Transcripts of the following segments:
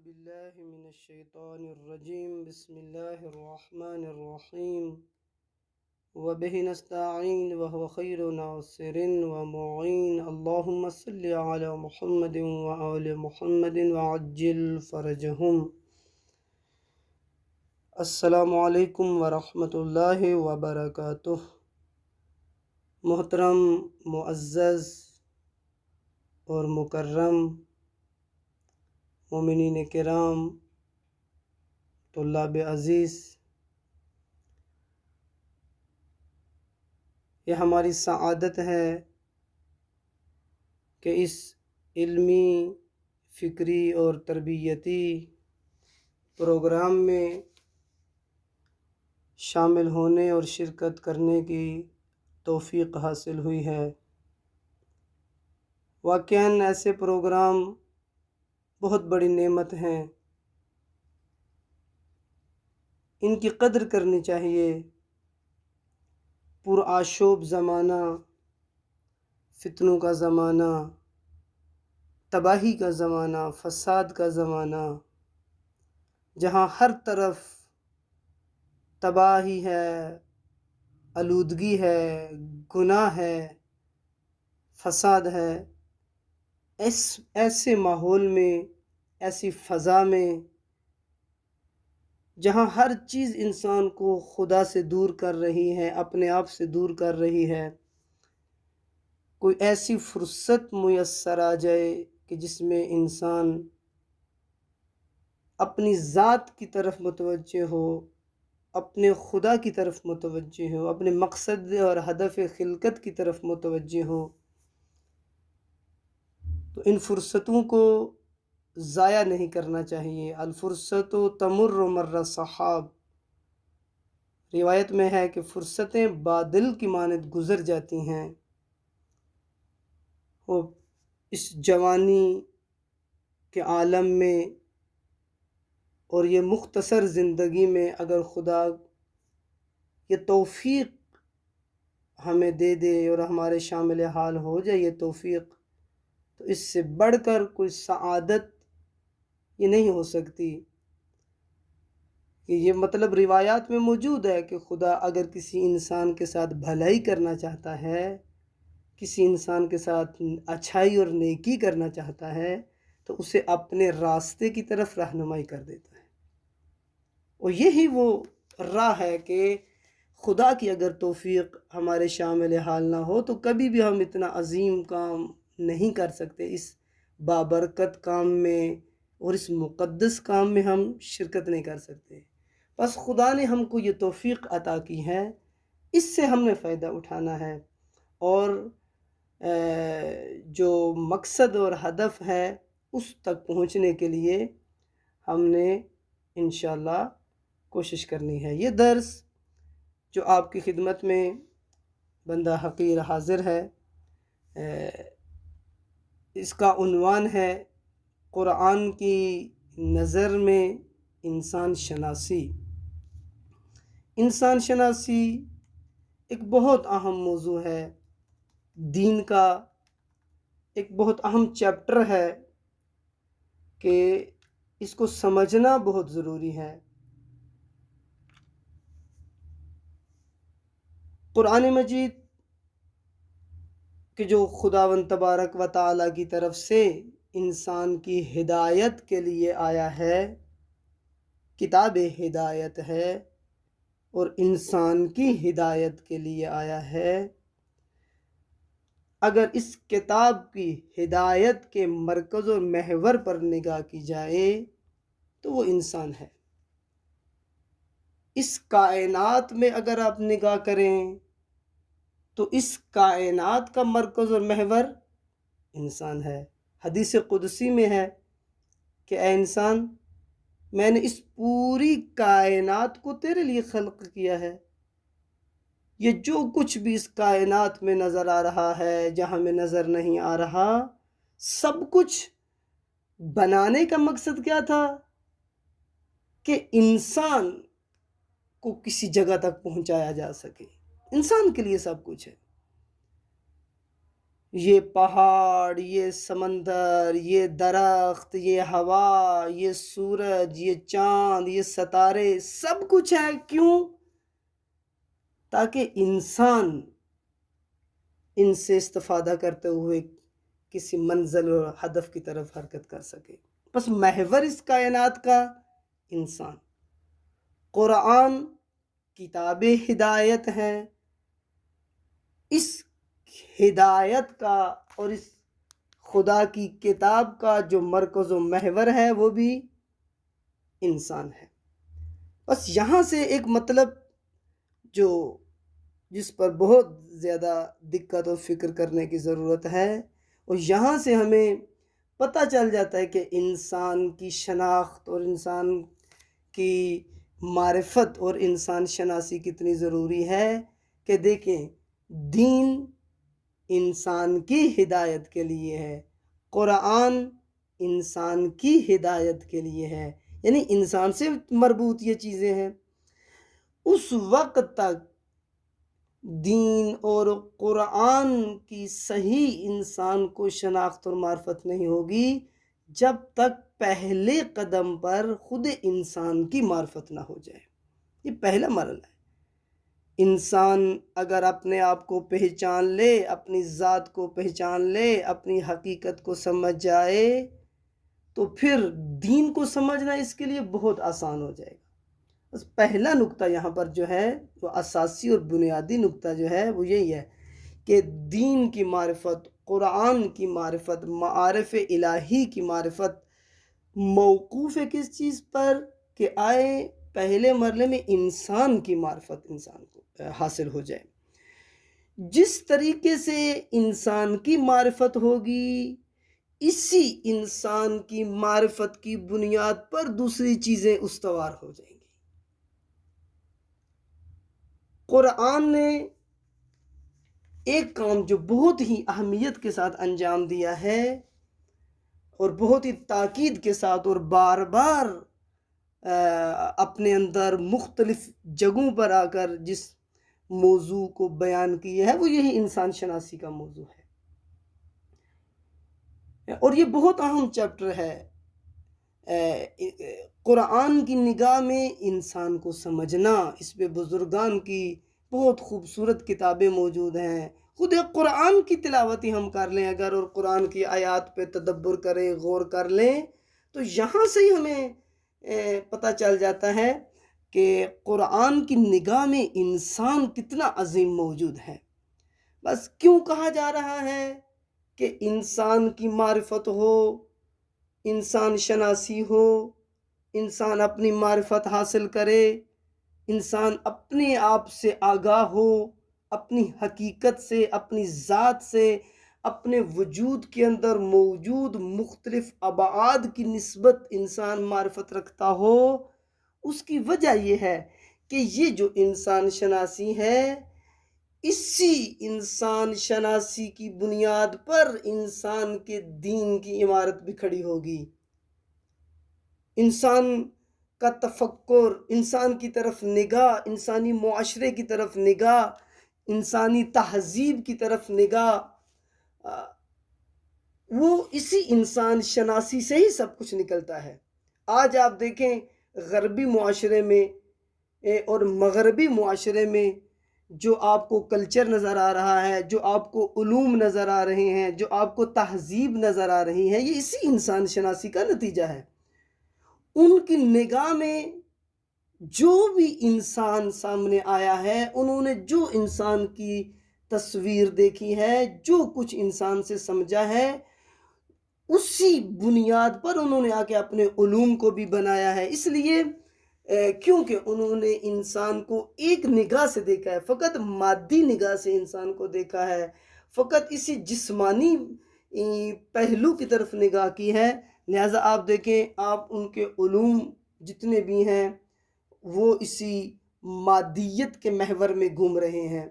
بالله من الشيطان الرجيم. بسم الله الرحمن الرحيم. وبه نستعين وهو خير ناصر ومعين. اللهم صل على محمد وآل محمد وعجل فرجهم. السلام علیکم ورحمۃ اللہ وبرکاتہ. محترم، معزز اور مکرم مومنین کرام، طلاب عزیز، یہ ہماری سعادت ہے کہ اس علمی، فکری اور تربیتی پروگرام میں شامل ہونے اور شرکت کرنے کی توفیق حاصل ہوئی ہے. واقعاً ایسے پروگرام بہت بڑی نعمت ہیں، ان کی قدر کرنی چاہیے. پرآشوب زمانہ، فتنوں کا زمانہ، تباہی کا زمانہ، فساد کا زمانہ، جہاں ہر طرف تباہی ہے، آلودگی ہے، گناہ ہے، فساد ہے. ایسے ماحول میں، ایسی فضا میں، جہاں ہر چیز انسان کو خدا سے دور کر رہی ہے، اپنے آپ سے دور کر رہی ہے، کوئی ایسی فرصت میسر آ جائے کہ جس میں انسان اپنی ذات کی طرف متوجہ ہو، اپنے خدا کی طرف متوجہ ہو، اپنے مقصد اور ہدف خلقت کی طرف متوجہ ہو، تو ان فرصتوں کو ضائع نہیں کرنا چاہیے. الفرصت تمر مر السحاب. روایت میں ہے کہ فرصتیں بادل کی مانند گزر جاتی ہیں. وہ اس جوانی کے عالم میں اور یہ مختصر زندگی میں اگر خدا یہ توفیق ہمیں دے دے اور ہمارے شامل حال ہو جائے یہ توفیق، تو اس سے بڑھ کر کوئی سعادت یہ نہیں ہو سکتی. کہ یہ مطلب روایات میں موجود ہے کہ خدا اگر کسی انسان کے ساتھ بھلائی کرنا چاہتا ہے، کسی انسان کے ساتھ اچھائی اور نیکی کرنا چاہتا ہے، تو اسے اپنے راستے کی طرف رہنمائی کر دیتا ہے. اور یہی وہ راہ ہے کہ خدا کی اگر توفیق ہمارے شامل حال نہ ہو تو کبھی بھی ہم اتنا عظیم کام نہیں کر سکتے. اس بابرکت کام میں اور اس مقدس کام میں ہم شرکت نہیں کر سکتے. بس خدا نے ہم کو یہ توفیق عطا کی ہے، اس سے ہم نے فائدہ اٹھانا ہے، اور جو مقصد اور ہدف ہے اس تک پہنچنے کے لیے ہم نے انشاءاللہ کوشش کرنی ہے. یہ درس جو آپ کی خدمت میں بندہ حقیر حاضر ہے، اس کا عنوان ہے قرآن کی نظر میں انسان شناسی. انسان شناسی ایک بہت اہم موضوع ہے، دین کا ایک بہت اہم چیپٹر ہے کہ اس کو سمجھنا بہت ضروری ہے. قرآن مجید کہ جو خداوند تبارک و تعالیٰ کی طرف سے انسان کی ہدایت کے لیے آیا ہے، کتاب ہدایت ہے اور انسان کی ہدایت کے لیے آیا ہے. اگر اس کتاب کی ہدایت کے مرکز اور محور پر نگاہ کی جائے تو وہ انسان ہے. اس کائنات میں اگر آپ نگاہ کریں تو اس کائنات کا مرکز اور محور انسان ہے. حدیث قدسی میں ہے کہ اے انسان، میں نے اس پوری کائنات کو تیرے لیے خلق کیا ہے. یہ جو کچھ بھی اس کائنات میں نظر آ رہا ہے، جہاں میں نظر نہیں آ رہا، سب کچھ بنانے کا مقصد کیا تھا؟ کہ انسان کو کسی جگہ تک پہنچایا جا سکے. انسان کے لیے سب کچھ ہے. یہ پہاڑ، یہ سمندر، یہ درخت، یہ ہوا، یہ سورج، یہ چاند، یہ ستارے، سب کچھ ہے کیوں؟ تاکہ انسان ان سے استفادہ کرتے ہوئے کسی منزل اور ہدف کی طرف حرکت کر سکے۔ بس محور اس کائنات کا انسان۔ قرآن کتاب ہدایت ہے، اس ہدایت کا اور اس خدا کی کتاب کا جو مرکز و محور ہے وہ بھی انسان ہے۔ بس یہاں سے ایک مطلب جس پر بہت زیادہ دقت اور فکر کرنے کی ضرورت ہے، اور یہاں سے ہمیں پتہ چل جاتا ہے کہ انسان کی شناخت اور انسان کی معرفت اور انسان شناسی کتنی ضروری ہے، کہ دیکھیں دین انسان کی ہدایت کے لیے ہے، قرآن انسان کی ہدایت کے لیے ہے، یعنی انسان سے مربوط یہ چیزیں ہیں۔ اس وقت تک دین اور قرآن کی صحیح انسان کو شناخت اور معرفت نہیں ہوگی جب تک پہلے قدم پر خود انسان کی معرفت نہ ہو جائے۔ یہ پہلا مرحلہ ہے۔ انسان اگر اپنے آپ کو پہچان لے، اپنی ذات کو پہچان لے، اپنی حقیقت کو سمجھ جائے، تو پھر دین کو سمجھنا اس کے لیے بہت آسان ہو جائے گا۔ بس پہلا نقطہ یہاں پر جو ہے وہ اساسی اور بنیادی نقطہ جو ہے وہ یہی ہے کہ دین کی معرفت، قرآن کی معرفت، معارف الہی کی معرفت موقوف ہے کس چیز پر؟ کہ آئے پہلے مرحلے میں انسان کی معرفت انسان کو حاصل ہو جائے۔ جس طریقے سے انسان کی معرفت ہوگی، اسی انسان کی معرفت کی بنیاد پر دوسری چیزیں استوار ہو جائیں گی۔ قرآن نے ایک کام جو بہت ہی اہمیت کے ساتھ انجام دیا ہے، اور بہت ہی تاکید کے ساتھ اور بار بار اپنے اندر مختلف جگہوں پر آ کر جس موضوع کو بیان کیا ہے، وہ یہی انسان شناسی کا موضوع ہے، اور یہ بہت اہم چیپٹر ہے۔ قرآن کی نگاہ میں انسان کو سمجھنا، اس پہ بزرگان کی بہت خوبصورت کتابیں موجود ہیں۔ خود ایک قرآن کی تلاوت ہی ہم کر لیں اگر، اور قرآن کی آیات پہ تدبر کریں، غور کر لیں، تو یہاں سے ہی ہمیں پتہ چل جاتا ہے کہ قرآن کی نگاہ میں انسان کتنا عظیم موجود ہے۔ بس کیوں کہا جا رہا ہے کہ انسان کی معرفت ہو، انسان شناسی ہو، انسان اپنی معرفت حاصل کرے، انسان اپنے آپ سے آگاہ ہو، اپنی حقیقت سے، اپنی ذات سے، اپنے وجود کے اندر موجود مختلف ابعاد کی نسبت انسان معرفت رکھتا ہو۔ اس کی وجہ یہ ہے کہ یہ جو انسان شناسی ہے، اسی انسان شناسی کی بنیاد پر انسان کے دین کی عمارت بھی کھڑی ہوگی۔ انسان کا تفکر، انسان کی طرف نگاہ، انسانی معاشرے کی طرف نگاہ، انسانی تہذیب کی طرف نگاہ، وہ اسی انسان شناسی سے ہی سب کچھ نکلتا ہے۔ آج آپ دیکھیں غربی معاشرے میں اور مغربی معاشرے میں جو آپ کو کلچر نظر آ رہا ہے، جو آپ کو علوم نظر آ رہے ہیں، جو آپ کو تہذیب نظر آ رہی ہے، یہ اسی انسان شناسی کا نتیجہ ہے۔ ان کی نگاہ میں جو بھی انسان سامنے آیا ہے، انہوں نے جو انسان کی تصویر دیکھی ہے، جو کچھ انسان سے سمجھا ہے، اسی بنیاد پر انہوں نے آ کے اپنے علوم کو بھی بنایا ہے۔ اس لیے کیونکہ انہوں نے انسان کو ایک نگاہ سے دیکھا ہے، فقط مادی نگاہ سے انسان کو دیکھا ہے، فقط اسی جسمانی پہلو کی طرف نگاہ کی ہے، لہٰذا آپ دیکھیں آپ ان کے علوم جتنے بھی ہیں وہ اسی مادیت کے محور میں گھوم رہے ہیں،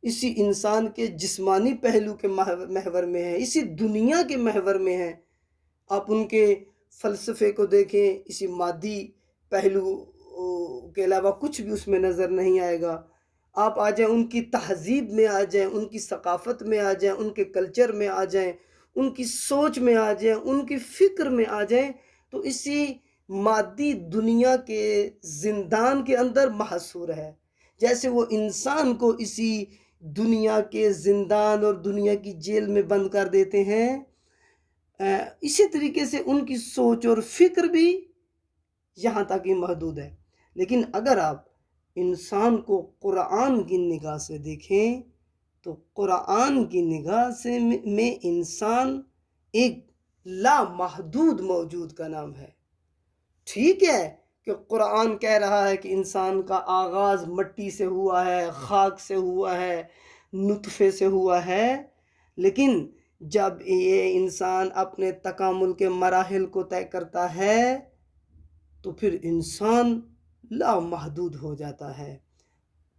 اسی انسان کے جسمانی پہلو کے محور میں ہیں، اسی دنیا کے محور میں ہیں۔ آپ ان کے فلسفے کو دیکھیں، اسی مادی پہلو کے علاوہ کچھ بھی اس میں نظر نہیں آئے گا۔ آپ آ جائیں، ان کی تہذیب میں آ جائیں، ان کی ثقافت میں آ جائیں، ان کے کلچر میں آ جائیں، ان کی سوچ میں آ جائیں، ان کی فکر میں آ جائیں، تو اسی مادی دنیا کے زندان کے اندر محصور ہے۔ جیسے وہ انسان کو اسی دنیا کے زندان اور دنیا کی جیل میں بند کر دیتے ہیں، اسی طریقے سے ان کی سوچ اور فکر بھی یہاں تک ہی محدود ہے۔ لیکن اگر آپ انسان کو قرآن کی نگاہ سے دیکھیں تو قرآن کی نگاہ سے میں انسان ایک لامحدود موجود کا نام ہے۔ ٹھیک ہے کہ قرآن کہہ رہا ہے کہ انسان کا آغاز مٹی سے ہوا ہے، خاک سے ہوا ہے، نطفے سے ہوا ہے، لیکن جب یہ انسان اپنے تکامل کے مراحل کو طے کرتا ہے تو پھر انسان لامحدود ہو جاتا ہے،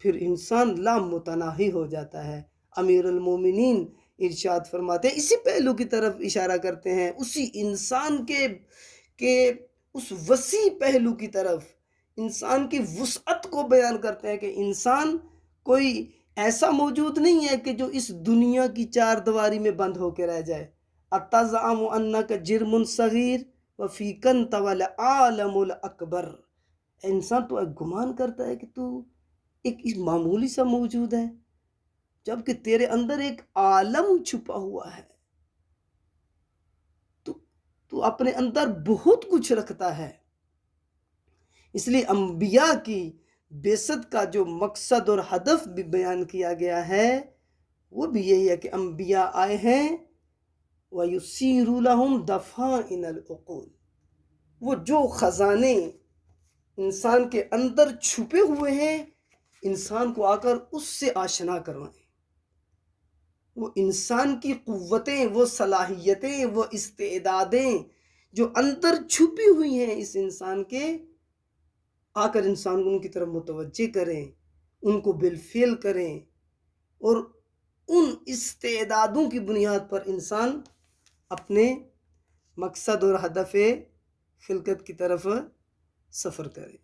پھر انسان لامتناہی ہو جاتا ہے۔ امیر المومنین ارشاد فرماتے ہیں، اسی پہلو کی طرف اشارہ کرتے ہیں، اسی انسان کے اس وسیع پہلو کی طرف، انسان کی وسعت کو بیان کرتے ہیں کہ انسان کوئی ایسا موجود نہیں ہے کہ جو اس دنیا کی چار دیواری میں بند ہو کے رہ جائے۔ اتزعم انک جرم صغیر وفیک انت والعالم الاکبر۔ انسان تو ایک گمان کرتا ہے کہ تو ایک معمولی سا موجود ہے، جبکہ تیرے اندر ایک عالم چھپا ہوا ہے، تو اپنے اندر بہت کچھ رکھتا ہے۔ اس لیے انبیاء کی بعثت کا جو مقصد اور ہدف بھی بیان کیا گیا ہے وہ بھی یہی ہے کہ انبیاء آئے ہیں وَيُسِيرُ لَهُمْ دَفَائِنَ الْعُقُولِ، وہ جو خزانے انسان کے اندر چھپے ہوئے ہیں انسان کو آ کر اس سے آشنا کروائیں، وہ انسان کی قوتیں، وہ صلاحیتیں، وہ استعدادیں جو اندر چھپی ہوئی ہیں اس انسان کے، آ کر انسان کو ان کی طرف متوجہ کریں، ان کو بالفعل کریں، اور ان استعدادوں کی بنیاد پر انسان اپنے مقصد اور ہدف خلقت کی طرف سفر کرے۔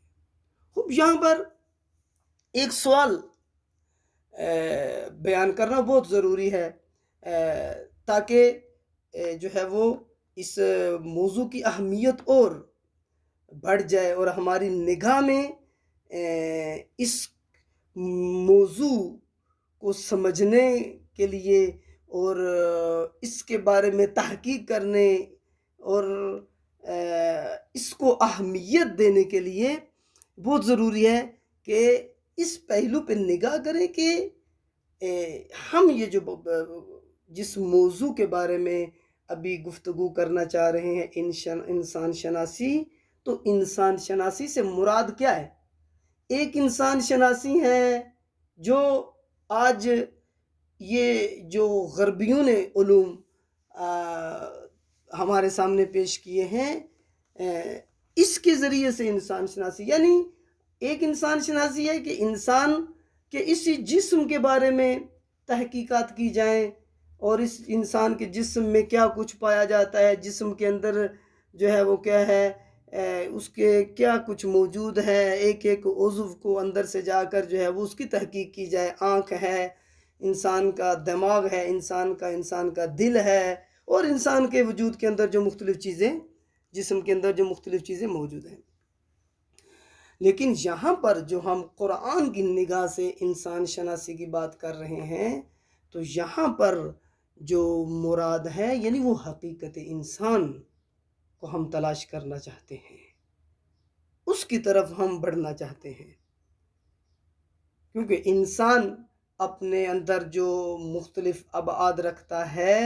خوب، یہاں پر ایک سوال بیان کرنا بہت ضروری ہے تاکہ جو ہے وہ اس موضوع کی اہمیت اور بڑھ جائے اور ہماری نگاہ میں اس موضوع کو سمجھنے کے لیے اور اس کے بارے میں تحقیق کرنے اور اس کو اہمیت دینے کے لیے بہت ضروری ہے کہ اس پہلو پہ نگاہ کریں کہ ہم یہ جو جس موضوع کے بارے میں ابھی گفتگو کرنا چاہ رہے ہیں انسان شناسی، تو انسان شناسی سے مراد کیا ہے؟ ایک انسان شناسی ہے جو آج یہ جو غربیوں نے علوم ہمارے سامنے پیش کیے ہیں اس کے ذریعے سے انسان شناسی، یعنی ایک انسان شناسی ہے کہ انسان کے اسی جسم کے بارے میں تحقیقات کی جائیں اور اس انسان کے جسم میں کیا کچھ پایا جاتا ہے، جسم کے اندر جو ہے وہ کیا ہے، اس کے کیا کچھ موجود ہے، ایک ایک عضو کو اندر سے جا کر جو ہے وہ اس کی تحقیق کی جائے۔ آنکھ ہے، انسان کا دماغ ہے، انسان کا دل ہے، اور انسان کے وجود کے اندر جو مختلف چیزیں، جسم کے اندر جو مختلف چیزیں موجود ہیں۔ لیکن یہاں پر جو ہم قرآن کی نگاہ سے انسان شناسی کی بات کر رہے ہیں تو یہاں پر جو مراد ہے یعنی وہ حقیقت انسان کو ہم تلاش کرنا چاہتے ہیں، اس کی طرف ہم بڑھنا چاہتے ہیں، کیونکہ انسان اپنے اندر جو مختلف ابعاد رکھتا ہے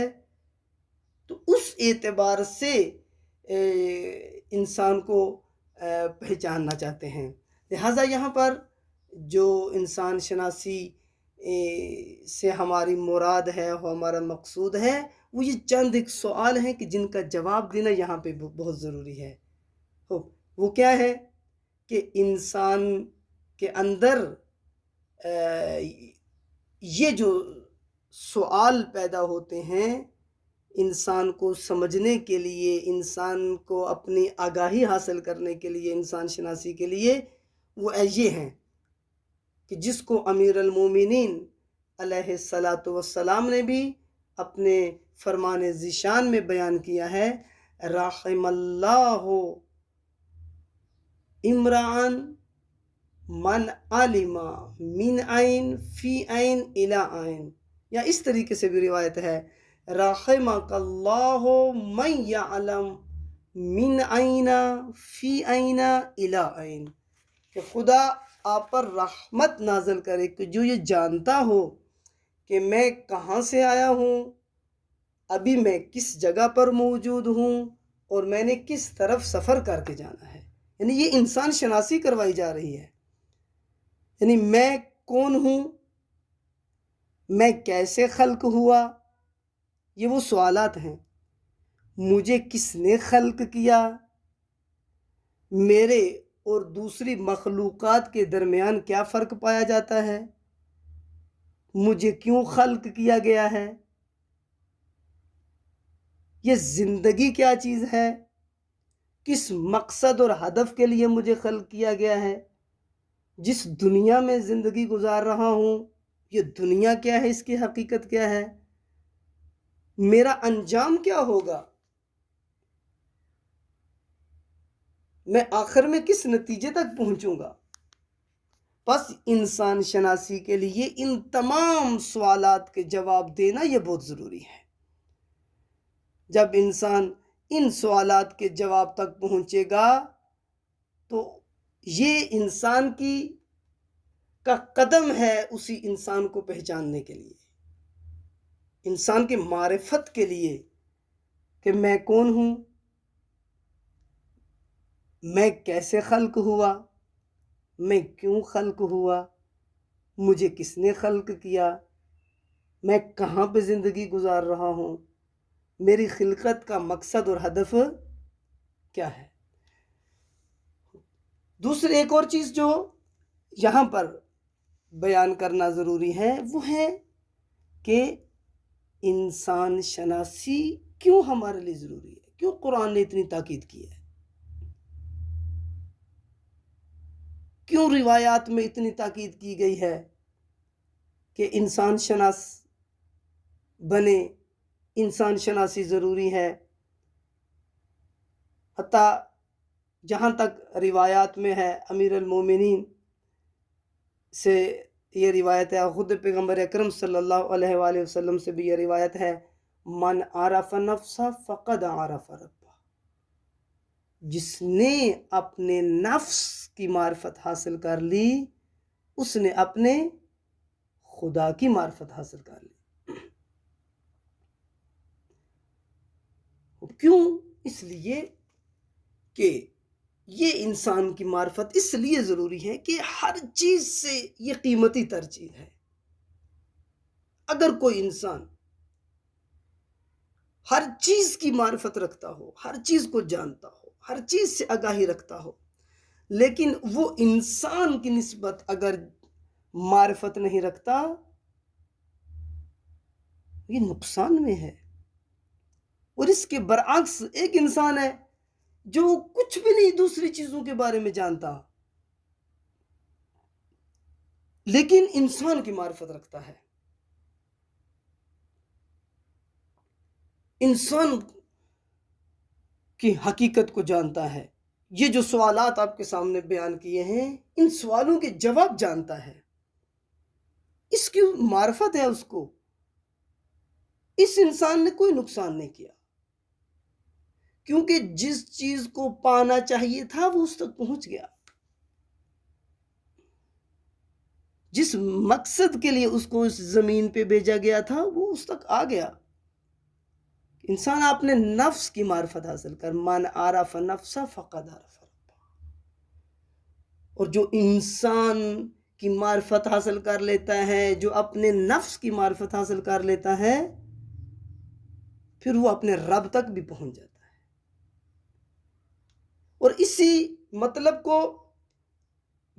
تو اس اعتبار سے انسان کو پہچاننا چاہتے ہیں۔ لہٰذا یہاں پر جو انسان شناسی سے ہماری مراد ہے، وہ ہمارا مقصود ہے، وہ یہ چند ایک سوال ہیں کہ جن کا جواب دینا یہاں پہ بہت ضروری ہے۔ وہ کیا ہے کہ انسان کے اندر یہ جو سوال پیدا ہوتے ہیں انسان کو سمجھنے کے لیے، انسان کو اپنی آگاہی حاصل کرنے کے لیے، انسان شناسی کے لیے، وہ یہ ہیں کہ جس کو امیر المومنین علیہ الصلاۃ والسلام نے بھی اپنے فرمان ذیشان میں بیان کیا ہے، رحم اللہ امران من علم من عین فی عین الی عین، یا اس طریقے سے بھی روایت ہے، رحمک اللہ من یعلم من عین فی عین الی عین، کہ خدا آپ پر رحمت نازل کرے کہ جو یہ جانتا ہو کہ میں کہاں سے آیا ہوں، ابھی میں کس جگہ پر موجود ہوں، اور میں نے کس طرف سفر کر کے جانا ہے۔ یعنی یہ انسان شناسی کروائی جا رہی ہے، یعنی میں کون ہوں، میں کیسے خلق ہوا، یہ وہ سوالات ہیں۔ مجھے کس نے خلق کیا، میرے اور دوسری مخلوقات کے درمیان کیا فرق پایا جاتا ہے، مجھے کیوں خلق کیا گیا ہے، یہ زندگی کیا چیز ہے، کس مقصد اور ہدف کے لیے مجھے خلق کیا گیا ہے، جس دنیا میں زندگی گزار رہا ہوں یہ دنیا کیا ہے، اس کی حقیقت کیا ہے، میرا انجام کیا ہوگا، میں آخر میں کس نتیجے تک پہنچوں گا۔ بس انسان شناسی کے لیے ان تمام سوالات کے جواب دینا یہ بہت ضروری ہے۔ جب انسان ان سوالات کے جواب تک پہنچے گا تو یہ انسان کا قدم ہے اسی انسان کو پہچاننے کے لیے، انسان کی معرفت کے لیے کہ میں کون ہوں، میں کیسے خلق ہوا، میں کیوں خلق ہوا، مجھے کس نے خلق کیا، میں کہاں پہ زندگی گزار رہا ہوں، میری خلقت کا مقصد اور ہدف کیا ہے۔ دوسری ایک اور چیز جو یہاں پر بیان کرنا ضروری ہے وہ ہے کہ انسان شناسی کیوں ہمارے لیے ضروری ہے، کیوں قرآن نے اتنی تاکید کی ہے، کیوں روایات میں اتنی تاکید کی گئی ہے کہ انسان شناس بنے، انسان شناسی ضروری ہے۔ حتیٰ جہاں تک روایات میں ہے، امیر المومنین سے یہ روایت ہے، خود پیغمبر اکرم صلی اللہ علیہ وآلہ وسلم سے بھی یہ روایت ہے، من عرف نفسہ فقد عرف ربہ، جس نے اپنے نفس کی معرفت حاصل کر لی اس نے اپنے خدا کی معرفت حاصل کر لی۔ کیوں؟ اس لیے کہ یہ انسان کی معرفت اس لیے ضروری ہے کہ ہر چیز سے یہ قیمتی تر چیز ہے۔ اگر کوئی انسان ہر چیز کی معرفت رکھتا ہو، ہر چیز کو جانتا ہو، ہر چیز سے آگاہی رکھتا ہو، لیکن وہ انسان کی نسبت اگر معرفت نہیں رکھتا، یہ نقصان میں ہے۔ اور اس کے برعکس ایک انسان ہے جو کچھ بھی نہیں دوسری چیزوں کے بارے میں جانتا لیکن انسان کی معرفت رکھتا ہے، انسان کی حقیقت کو جانتا ہے۔ یہ جو سوالات آپ کے سامنے بیان کیے ہیں ان سوالوں کے جواب جانتا ہے، اس کی معرفت ہے، اس کو اس انسان نے کوئی نقصان نہیں کیا، کیونکہ جس چیز کو پانا چاہیے تھا وہ اس تک پہنچ گیا، جس مقصد کے لیے اس کو اس زمین پہ بھیجا گیا تھا وہ اس تک آ گیا۔ انسان اپنے نفس کی معرفت حاصل کر، من عرف نفسہ فقد عرف ربہ، اور جو انسان کی معرفت حاصل کر لیتا ہے، جو اپنے نفس کی معرفت حاصل کر لیتا ہے، پھر وہ اپنے رب تک بھی پہنچ جاتا ہے۔ اور اسی مطلب کو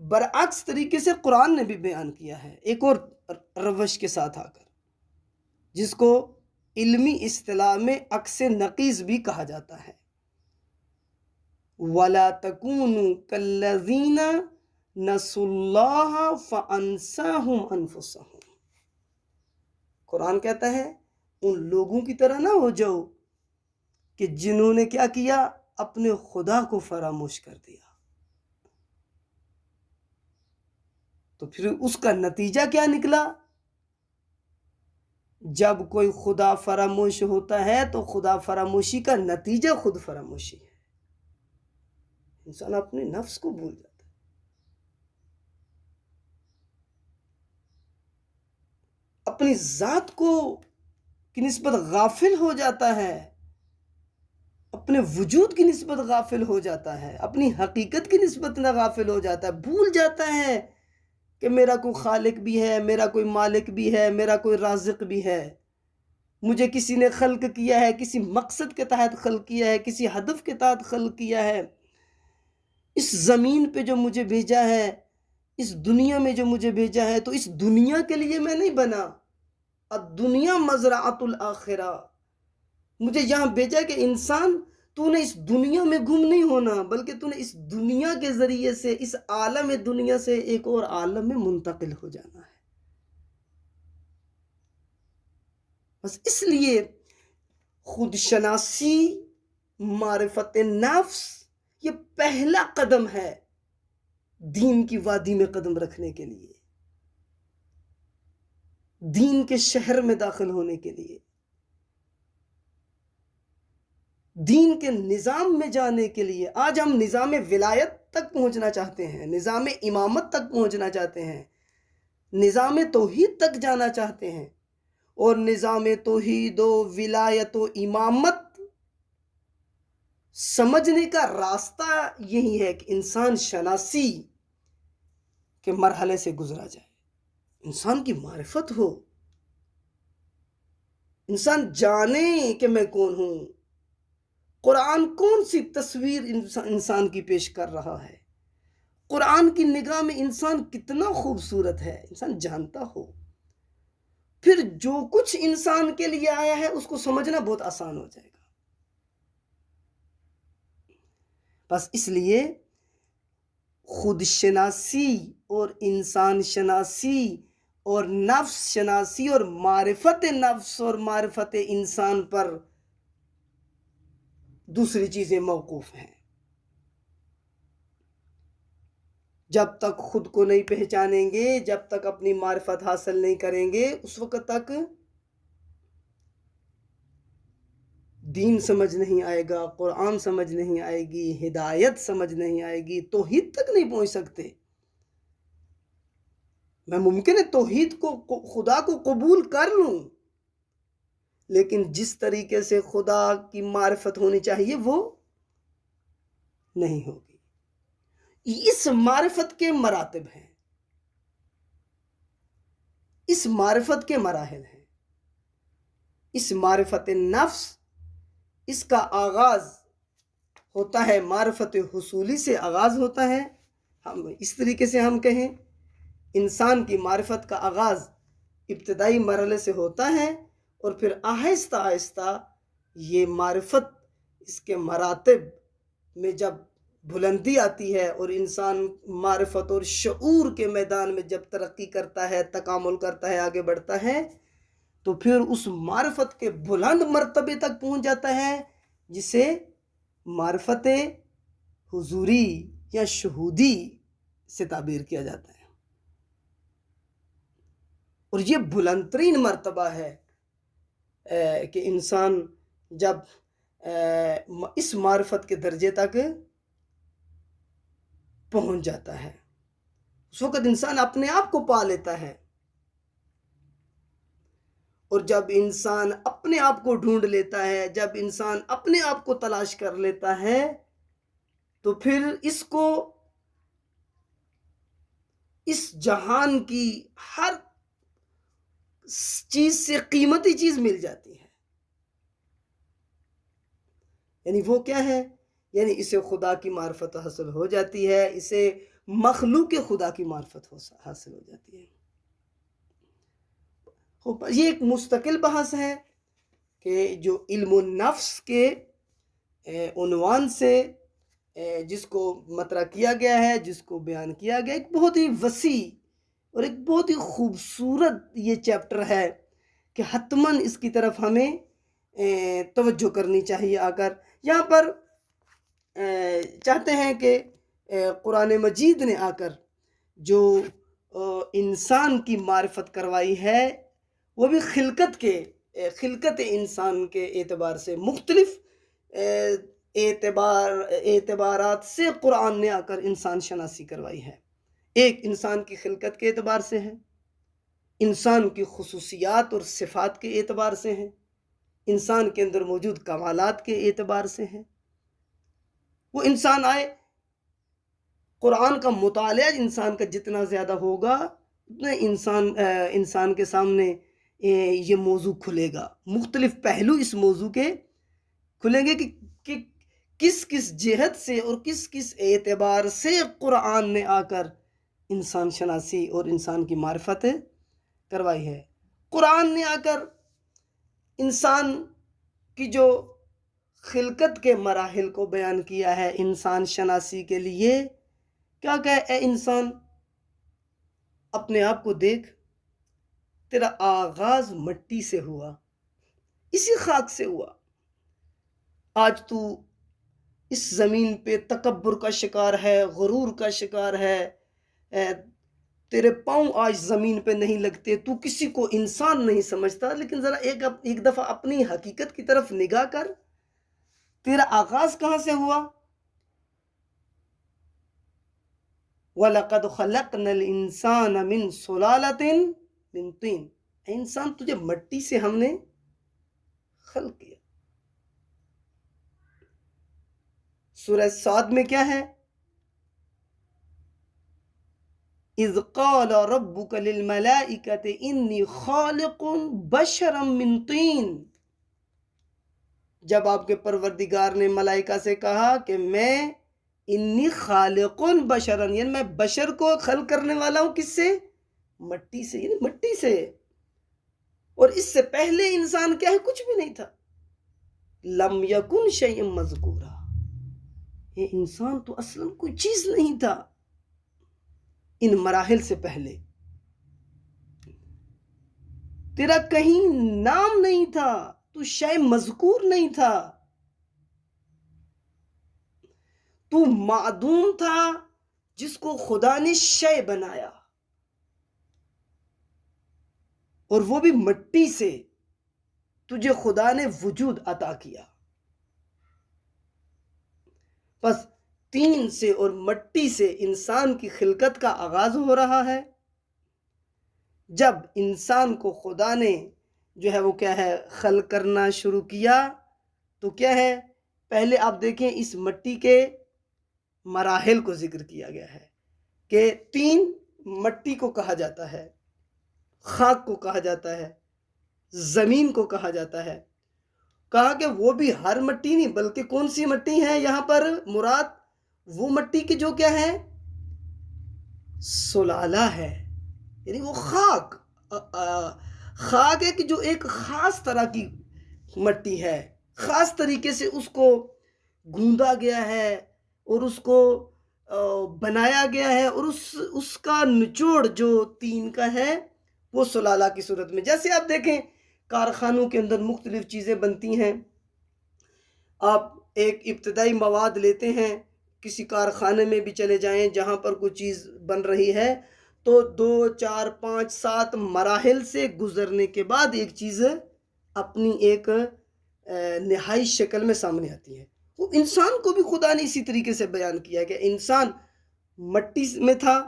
برعکس طریقے سے قرآن نے بھی بیان کیا ہے، ایک اور روش کے ساتھ آ کر، جس کو علمی اصطلاح میں عکس نقیض بھی کہا جاتا ہے۔ وَلَا تَكُونُوا كَالَّذِينَ نسوا اللہ فانساہم انفسہم۔ قرآن کہتا ہے ان لوگوں کی طرح نہ ہو جاؤ کہ جنہوں نے کیا کیا، اپنے خدا کو فراموش کر دیا۔ تو پھر اس کا نتیجہ کیا نکلا؟ جب کوئی خدا فراموش ہوتا ہے تو خدا فراموشی کا نتیجہ خود فراموشی ہے۔ انسان اپنے نفس کو بھول جاتا ہے، اپنی ذات کو کی نسبت غافل ہو جاتا ہے، اپنے وجود کی نسبت غافل ہو جاتا ہے، اپنی حقیقت کی نسبت نہ غافل ہو جاتا ہے، بھول جاتا ہے کہ میرا کوئی خالق بھی ہے، میرا کوئی مالک بھی ہے، میرا کوئی رازق بھی ہے، مجھے کسی نے خلق کیا ہے، کسی مقصد کے تحت خلق کیا ہے، کسی ہدف کے تحت خلق کیا ہے۔ اس زمین پہ جو مجھے بھیجا ہے، اس دنیا میں جو مجھے بھیجا ہے، تو اس دنیا کے لیے میں نہیں بنا۔ الدنیا مزرعۃ الآخرہ، مجھے یہاں بھیجا کہ انسان تو نے اس دنیا میں گم نہیں ہونا، بلکہ تو نے اس دنیا کے ذریعے سے، اس عالم دنیا سے ایک اور عالم میں منتقل ہو جانا ہے۔ بس اس لیے خود شناسی، معرفت نفس، یہ پہلا قدم ہے دین کی وادی میں قدم رکھنے کے لیے، دین کے شہر میں داخل ہونے کے لیے، دین کے نظام میں جانے کے لیے۔ آج ہم نظام ولایت تک پہنچنا چاہتے ہیں، نظام امامت تک پہنچنا چاہتے ہیں، نظام توحید تک جانا چاہتے ہیں، اور نظام توحید و ولایت و امامت سمجھنے کا راستہ یہی ہے کہ انسان شناسی کے مرحلے سے گزرا جائے، انسان کی معرفت ہو، انسان جانے کہ میں کون ہوں، قرآن کون سی تصویر انسان کی پیش کر رہا ہے، قرآن کی نگاہ میں انسان کتنا خوبصورت ہے، انسان جانتا ہو، پھر جو کچھ انسان کے لیے آیا ہے اس کو سمجھنا بہت آسان ہو جائے گا۔ بس اس لیے خود شناسی اور انسان شناسی اور نفس شناسی اور معرفت نفس اور معرفت انسان پر دوسری چیزیں موقوف ہیں۔ جب تک خود کو نہیں پہچانیں گے، جب تک اپنی معرفت حاصل نہیں کریں گے، اس وقت تک دین سمجھ نہیں آئے گا، قرآن سمجھ نہیں آئے گی، ہدایت سمجھ نہیں آئے گی، توحید تک نہیں پہنچ سکتے۔ میں ممکن ہے توحید کو، خدا کو قبول کر لوں، لیکن جس طریقے سے خدا کی معرفت ہونی چاہیے وہ نہیں ہوگی۔ اس معرفت کے مراتب ہیں، اس معرفت کے مراحل ہیں۔ اس معرفت نفس، اس کا آغاز ہوتا ہے معرفت حصولی سے آغاز ہوتا ہے۔ ہم اس طریقے سے ہم کہیں انسان کی معرفت کا آغاز ابتدائی مرحلے سے ہوتا ہے، اور پھر آہستہ آہستہ یہ معرفت، اس کے مراتب میں جب بلندی آتی ہے اور انسان معرفت اور شعور کے میدان میں جب ترقی کرتا ہے، تکامل کرتا ہے، آگے بڑھتا ہے، تو پھر اس معرفت کے بلند مرتبے تک پہنچ جاتا ہے جسے معرفت حضوری یا شہودی سے تعبیر کیا جاتا ہے۔ اور یہ بلند ترین مرتبہ ہے کہ انسان جب اس معرفت کے درجے تک پہنچ جاتا ہے، اس وقت انسان اپنے آپ کو پا لیتا ہے۔ اور جب انسان اپنے آپ کو ڈھونڈ لیتا ہے، جب انسان اپنے آپ کو تلاش کر لیتا ہے، تو پھر اس کو اس جہان کی ہر چیز سے قیمتی چیز مل جاتی ہے۔ یعنی وہ کیا ہے؟ یعنی اسے خدا کی معرفت حاصل ہو جاتی ہے، اسے مخلوق خدا کی معرفت حاصل ہو جاتی ہے۔ یہ ایک مستقل بحث ہے کہ جو علم النفس کے عنوان سے جس کو مطرح کیا گیا ہے، جس کو بیان کیا گیا، ایک بہت ہی وسیع اور ایک بہت ہی خوبصورت یہ چیپٹر ہے کہ حتماً اس کی طرف ہمیں توجہ کرنی چاہیے۔ آ کر یہاں پر چاہتے ہیں کہ قرآن مجید نے آ کر جو انسان کی معرفت کروائی ہے وہ بھی خلقت انسان کے اعتبار سے مختلف اعتبارات سے قرآن نے آ کر انسان شناسی کروائی ہے۔ ایک انسان کی خلقت کے اعتبار سے ہے، انسان کی خصوصیات اور صفات کے اعتبار سے ہیں، انسان کے اندر موجود کمالات کے اعتبار سے ہیں۔ وہ انسان آئے، قرآن کا مطالعہ انسان کا جتنا زیادہ ہوگا اتنا انسان کے سامنے یہ موضوع کھلے گا، مختلف پہلو اس موضوع کے کھلیں گے کہ کس کس جہت سے اور کس کس اعتبار سے قرآن نے آ کر انسان شناسی اور انسان کی معرفت کروائی ہے۔ قرآن نے آ کر انسان کی جو خلقت کے مراحل کو بیان کیا ہے انسان شناسی کے لیے، کیا کہ اے انسان اپنے آپ کو دیکھ، تیرا آغاز مٹی سے ہوا، اسی خاک سے ہوا۔ آج تو اس زمین پہ تکبر کا شکار ہے، غرور کا شکار ہے، تیرے پاؤں آج زمین پہ نہیں لگتے، تو کسی کو انسان نہیں سمجھتا۔ لیکن ذرا ایک دفعہ اپنی حقیقت کی طرف نگاہ کر، تیرا آغاز کہاں سے ہوا؟ وَلَقَدْ خَلَقْنَا الْإِنسَانَ مِنْ صُلَالَةٍ مِنْ طِينٍ، اے انسان تجھے مٹی سے ہم نے خلق کیا۔ سورہ صاد میں کیا ہے؟ اِذْ قَالَ رَبُّكَ لِلْمَلَائِكَةِ إِنِّي خَالِقٌ بَشَرًا مِنْ طِينٍ، جب آپ کے پروردگار نے ملائکہ سے کہا کہ میں انی خالقٌ بشرًا، یعنی میں بشر کو خلق کرنے والا ہوں، کس سے؟ مٹی سے، یعنی مٹی سے۔ اور اس سے پہلے انسان کیا ہے؟ کچھ بھی نہیں تھا۔ لم یکن شیئا مذکورا، یہ انسان تو اصلاً کوئی چیز نہیں تھا ان مراحل سے پہلے، تیرا کہیں نام نہیں تھا، تو شے مذکور نہیں تھا، تو معدوم تھا جس کو خدا نے شے بنایا، اور وہ بھی مٹی سے تجھے خدا نے وجود عطا کیا۔ بس طین سے اور مٹی سے انسان کی خلقت کا آغاز ہو رہا ہے۔ جب انسان کو خدا نے جو ہے وہ کیا ہے خلق کرنا شروع کیا تو کیا ہے، پہلے آپ دیکھیں اس مٹی کے مراحل کو ذکر کیا گیا ہے کہ طین مٹی کو کہا جاتا ہے، خاک کو کہا جاتا ہے، زمین کو کہا جاتا ہے۔ کہا کہ وہ بھی ہر مٹی نہیں، بلکہ کون سی مٹی ہے یہاں پر مراد؟ وہ مٹی کی جو کیا ہے سلالہ ہے، یعنی وہ خاک ہے کہ جو ایک خاص طرح کی مٹی ہے، خاص طریقے سے اس کو گوندا گیا ہے اور اس کو بنایا گیا ہے، اور اس کا نچوڑ جو طین کا ہے وہ سلالہ کی صورت میں۔ جیسے آپ دیکھیں کارخانوں کے اندر مختلف چیزیں بنتی ہیں، آپ ایک ابتدائی مواد لیتے ہیں، کسی کارخانے میں بھی چلے جائیں جہاں پر کوئی چیز بن رہی ہے تو 2 4 5 7 مراحل سے گزرنے کے بعد ایک چیز اپنی ایک نہائی شکل میں سامنے آتی ہے۔ وہ انسان کو بھی خدا نے اسی طریقے سے بیان کیا کہ انسان مٹی میں تھا،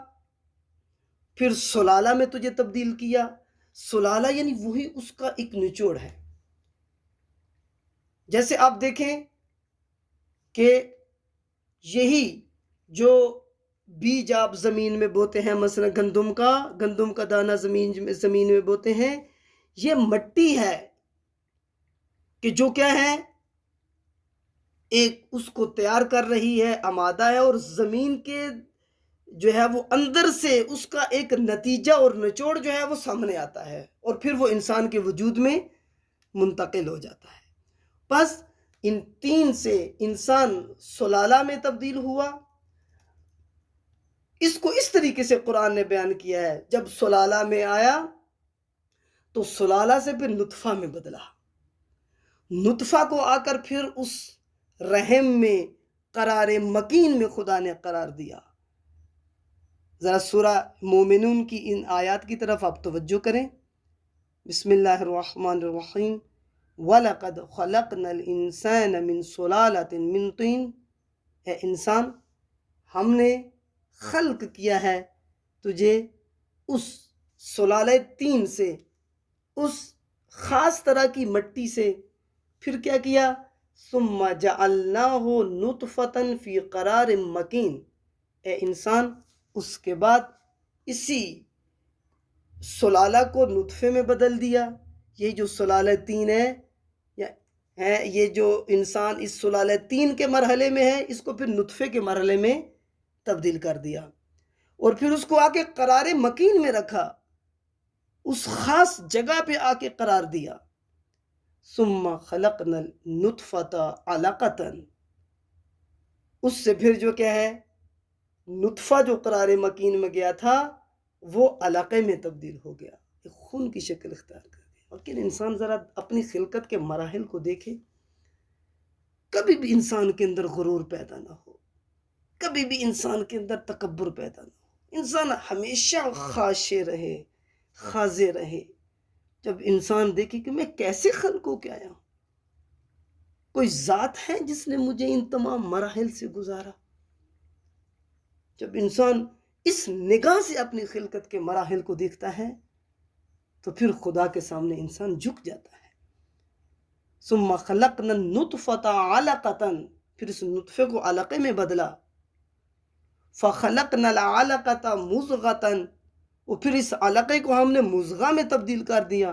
پھر سلالہ میں تجھے تبدیل کیا۔ سلالہ یعنی وہی اس کا ایک نچوڑ ہے۔ جیسے آپ دیکھیں کہ یہی جو بیج آپ زمین میں بوتے ہیں، مثلا گندم کا دانہ زمین میں بوتے ہیں، یہ مٹی ہے کہ جو کیا ہے ایک اس کو تیار کر رہی ہے، آمادہ ہے، اور زمین کے جو ہے وہ اندر سے اس کا ایک نتیجہ اور نچوڑ جو ہے وہ سامنے آتا ہے، اور پھر وہ انسان کے وجود میں منتقل ہو جاتا ہے۔ بس ان تین سے انسان سلالہ میں تبدیل ہوا۔ اس کو اس طریقے سے قرآن نے بیان کیا ہے، جب سلالہ میں آیا تو سلالہ سے پھر نطفہ میں بدلا، نطفہ کو آ کر پھر اس رحم میں قرار مکین میں خدا نے قرار دیا۔ ذرا سورہ مومنون کی ان آیات کی طرف آپ توجہ کریں۔ بسم اللہ الرحمن الرحیم وَلَقَدْ خَلَقْنَا الْإِنسَانَ مِنْ صُلَالَةٍ مِنْ طِينٍ، اے انسان ہم نے خلق کیا ہے تجھے اس سلالہ تین سے، اس خاص طرح کی مٹی سے۔ پھر کیا کیا؟ ثُمَّ جَعَلْنَاهُ نُطْفَةً فِي قَرَارٍ مَكِينٍ، اے انسان اس کے بعد اسی سلالہ کو نطفے میں بدل دیا۔ یہ جو سلالہ تین ہے، یہ جو انسان اس سلالہ تین کے مرحلے میں ہے، اس کو پھر نطفے کے مرحلے میں تبدیل کر دیا، اور پھر اس کو آ کے قرار مکین میں رکھا، اس خاص جگہ پہ آ کے قرار دیا۔ ثم خلقنا النطفة علقة، اس سے پھر جو کیا ہے، نطفہ جو قرار مکین میں گیا تھا وہ علقے میں تبدیل ہو گیا، ایک خون کی شکل اختیار کر دی۔ لیکن انسان ذرا اپنی خلقت کے مراحل کو دیکھے، کبھی بھی انسان کے اندر غرور پیدا نہ ہو، کبھی بھی انسان کے اندر تکبر پیدا نہ ہو، انسان ہمیشہ خاشع رہے، خاضع رہے۔ جب انسان دیکھے کہ میں کیسے خلق ہو کے آیا ہوں، کوئی ذات ہے جس نے مجھے ان تمام مراحل سے گزارا۔ جب انسان اس نگاہ سے اپنی خلقت کے مراحل کو دیکھتا ہے تو پھر خدا کے سامنے انسان جھک جاتا ہے۔ ثم خلقنا النطفة علقة، پھر اس نطفے کو علقے میں بدلا۔ فخلقنا العلقة مضغة، اور پھر اس علقے کو ہم نے مضغہ میں تبدیل کر دیا،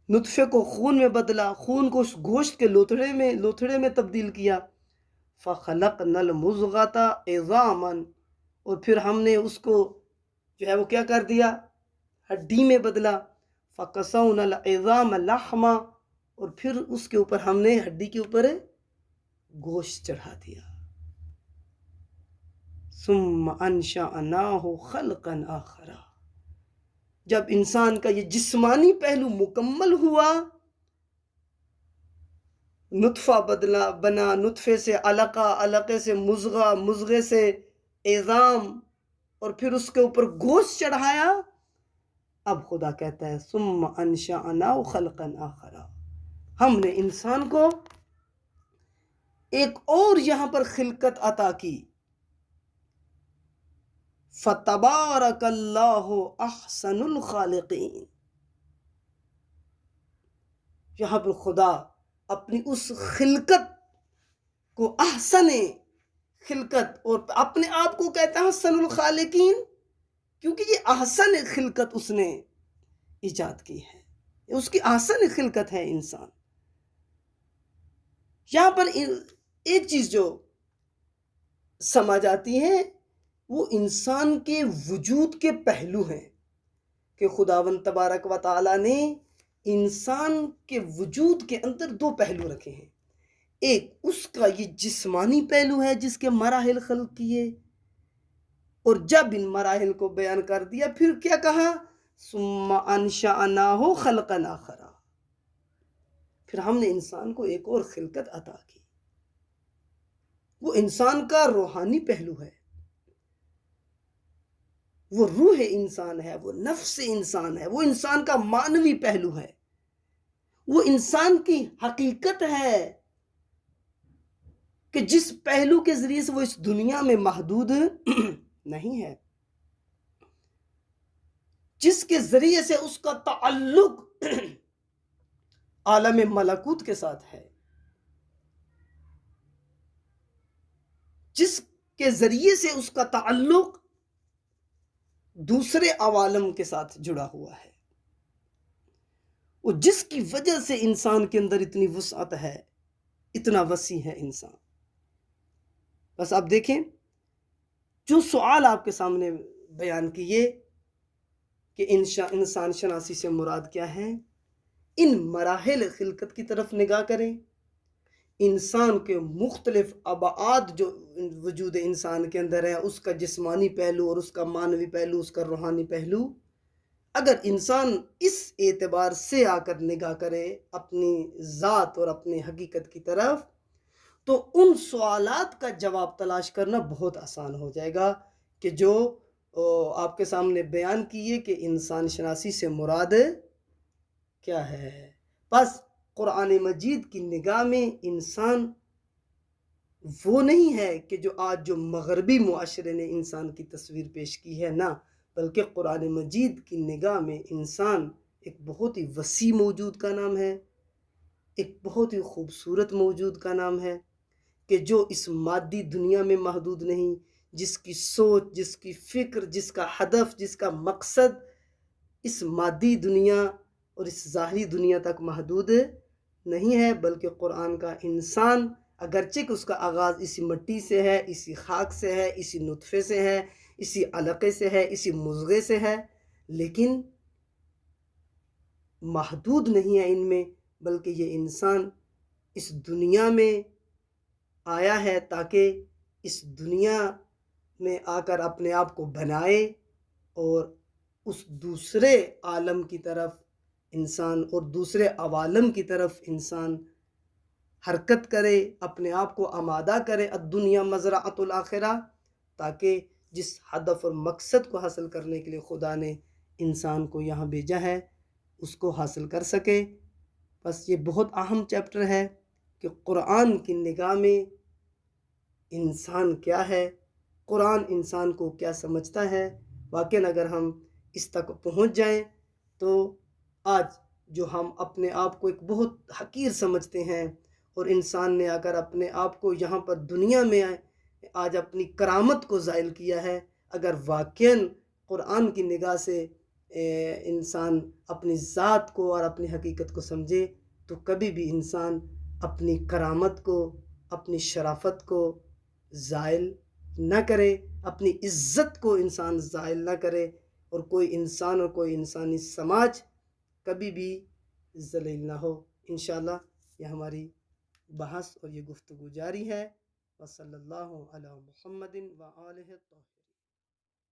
نطفے کو خون میں بدلا، خون کو اس گوشت کے لوتھڑے میں تبدیل کیا۔ فخلقنا المضغة عظاما، اور پھر ہم نے اس کو جو ہے وہ کیا کر دیا، ہڈی میں بدلا۔ فکسونا العظام لحما، اور پھر اس کے اوپر ہم نے ہڈی کے اوپر گوشت چڑھا دیا۔ ثم انشأناه خلقا آخر، جب انسان کا یہ جسمانی پہلو مکمل ہوا، نطفہ بنا، نطفے سے علقہ، علقے سے مضغہ، مضغے سے عظام، اور پھر اس کے اوپر گوشت چڑھایا، اب خدا کہتا ہے ثم انشأناه خلقا آخر، ہم نے انسان کو ایک اور یہاں پر خلقت عطا کی۔ فتبارک اللہ احسن الخالقین، یہاں پر خدا اپنی اس خلقت کو احسن خلقت، اور اپنے آپ کو کہتا ہے احسن الخالقین، کیونکہ یہ احسن خلقت اس نے ایجاد کی ہے، اس کی احسن خلقت ہے انسان۔ یہاں پر ایک چیز جو سمجھ آتی ہے وہ انسان کے وجود کے پہلو ہیں، کہ خداوند تبارک و تعالیٰ نے انسان کے وجود کے اندر دو پہلو رکھے ہیں۔ ایک اس کا یہ جسمانی پہلو ہے جس کے مراحل خلق کیے، اور جب ان مراحل کو بیان کر دیا پھر کیا کہا، ثم انشأناه خلقا آخر، پھر ہم نے انسان کو ایک اور خلقت عطا کی۔ وہ انسان کا روحانی پہلو ہے، وہ روح انسان ہے، وہ نفس انسان ہے، وہ انسان کا معنوی پہلو ہے، وہ انسان کی حقیقت ہے کہ جس پہلو کے ذریعے سے وہ اس دنیا میں محدود نہیں ہے، جس کے ذریعے سے اس کا تعلق عالم ملکوت کے ساتھ ہے، جس کے ذریعے سے اس کا تعلق دوسرے عوالم کے ساتھ جڑا ہوا ہے، اور جس کی وجہ سے انسان کے اندر اتنی وسعت ہے، اتنا وسیع ہے انسان۔ بس آپ دیکھیں جو سوال آپ کے سامنے بیان کیے کہ انسان شناسی سے مراد کیا ہے، ان مراحل خلقت کی طرف نگاہ کریں، انسان کے مختلف ابعاد جو وجود انسان کے اندر ہے، اس کا جسمانی پہلو اور اس کا معنوی پہلو، اس کا روحانی پہلو، اگر انسان اس اعتبار سے آ کر نگاہ کرے اپنی ذات اور اپنی حقیقت کی طرف، تو ان سوالات کا جواب تلاش کرنا بہت آسان ہو جائے گا کہ جو آپ کے سامنے بیان کیے کہ انسان شناسی سے مراد کیا ہے۔ بس قرآن مجید کی نگاہ میں انسان وہ نہیں ہے کہ جو آج جو مغربی معاشرے نے انسان کی تصویر پیش کی ہے، نہ، بلکہ قرآن مجید کی نگاہ میں انسان ایک بہت ہی وسیع موجود کا نام ہے، ایک بہت ہی خوبصورت موجود کا نام ہے کہ جو اس مادی دنیا میں محدود نہیں، جس کی سوچ، جس کی فکر، جس کا ہدف، جس کا مقصد اس مادی دنیا اور اس ظاہری دنیا تک محدود نہیں ہے، بلکہ قرآن کا انسان اگرچہ کہ اس کا آغاز اسی مٹی سے ہے، اسی خاک سے ہے، اسی نطفے سے ہے، اسی علقے سے ہے، اسی مضغے سے ہے، لیکن محدود نہیں ہے ان میں، بلکہ یہ انسان اس دنیا میں آیا ہے تاکہ اس دنیا میں آ کر اپنے آپ کو بنائے اور اس دوسرے عالم کی طرف انسان اور دوسرے عوالم کی طرف انسان حرکت کرے، اپنے آپ کو آمادہ کرے، الدنیا مزرعۃ الآخرہ، تاکہ جس ہدف اور مقصد کو حاصل کرنے کے لیے خدا نے انسان کو یہاں بھیجا ہے اس کو حاصل کر سکے۔ بس یہ بہت اہم چیپٹر ہے کہ قرآن کی نگاہ میں انسان کیا ہے، قرآن انسان کو کیا سمجھتا ہے۔ واقعاً اگر ہم اس تک پہنچ جائیں تو آج جو ہم اپنے آپ کو ایک بہت حقیر سمجھتے ہیں اور انسان نے اگر اپنے آپ کو یہاں پر دنیا میں آج اپنی کرامت کو زائل کیا ہے، اگر واقعاً قرآن کی نگاہ سے انسان اپنی ذات کو اور اپنی حقیقت کو سمجھے تو کبھی بھی انسان اپنی کرامت کو، اپنی شرافت کو زائل نہ کرے، اپنی عزت کو انسان زائل نہ کرے، اور کوئی انسان اور کوئی انسانی سماج کبھی بھی ذلیل نہ ہو۔ انشاءاللہ یہ ہماری بحث اور یہ گفتگو جاری ہے۔ وصلی اللہ علی محمد وآلہ الطاہرین۔